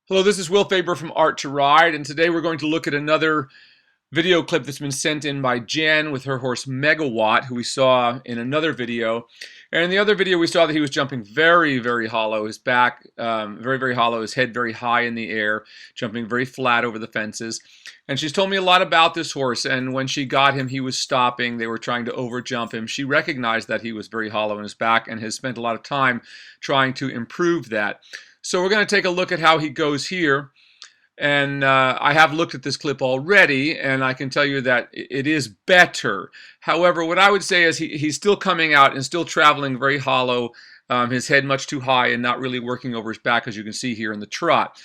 Hello, this is Will Faerber from Art to Ride, and today we're going to look at another video clip that's been sent in by Jenn with her horse Megawatt, who we saw in another video. And in the other video, we saw that he was jumping very, very hollow, his back very, very hollow, his head very high in the air, jumping very flat over the fences. And she's told me a lot about this horse, and when she got him, he was stopping. They were trying to overjump him. She recognized that he was very hollow in his back and has spent a lot of time trying to improve that. So we're going to take a look at how he goes here. And I have looked at this clip already, and I can tell you that it is better. However, what I would say is he's still coming out and still traveling very hollow, his head much too high and not really working over his back, as you can see here in the trot.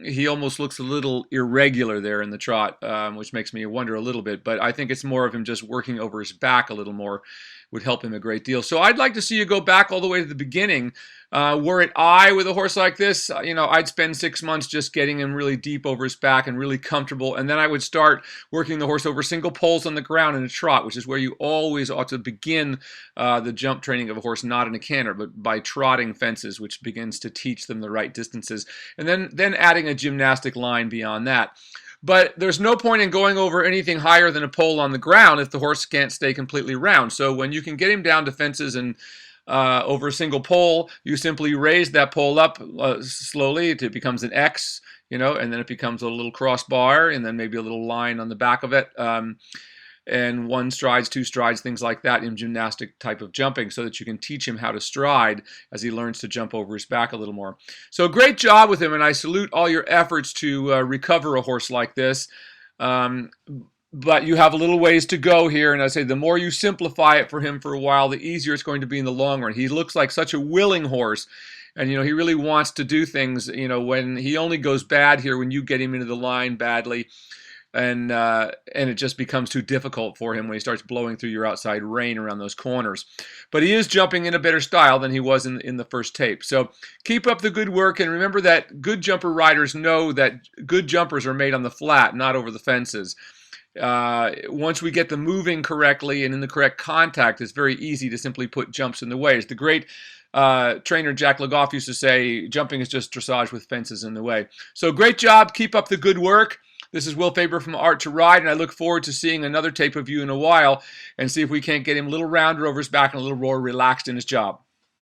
He almost looks a little irregular there in the trot, which makes me wonder a little bit. But I think it's more of him just working over his back a little more would help him a great deal. So I'd like to see you go back all the way to the beginning. Were it I with a horse like this, I'd spend 6 months just getting him really deep over his back and really comfortable. And then I would start working the horse over single poles on the ground in a trot, which is where you always ought to begin the jump training of a horse, not in a canter, but by trotting fences, which begins to teach them the right distances. And then adding a gymnastic line beyond that. But there's no point in going over anything higher than a pole on the ground if the horse can't stay completely round. So when you can get him down to fences and over a single pole, you simply raise that pole up slowly. It becomes an X, and then it becomes a little crossbar, and then maybe a little line on the back of it. And 1 strides, 2 strides, things like that in gymnastic type of jumping, so that you can teach him how to stride as he learns to jump over his back a little more. So great job with him, and I salute all your efforts to recover a horse like this. But you have a little ways to go here, and I say the more you simplify it for him for a while, the easier it's going to be in the long run. He looks like such a willing horse, and he really wants to do things. When he only goes bad here when you get him into the line badly. And it just becomes too difficult for him when he starts blowing through your outside rein around those corners. But he is jumping in a better style than he was in the first tape. So keep up the good work, and remember that good jumper riders know that good jumpers are made on the flat, not over the fences. Once we get them moving correctly and in the correct contact, it's very easy to simply put jumps in the way. As the great trainer Jack Legoff used to say, jumping is just dressage with fences in the way. So great job. Keep up the good work. This is Will Faerber from Art to Ride, and I look forward to seeing another tape of you in a while and see if we can't get him a little rounder over his back and a little more relaxed in his job.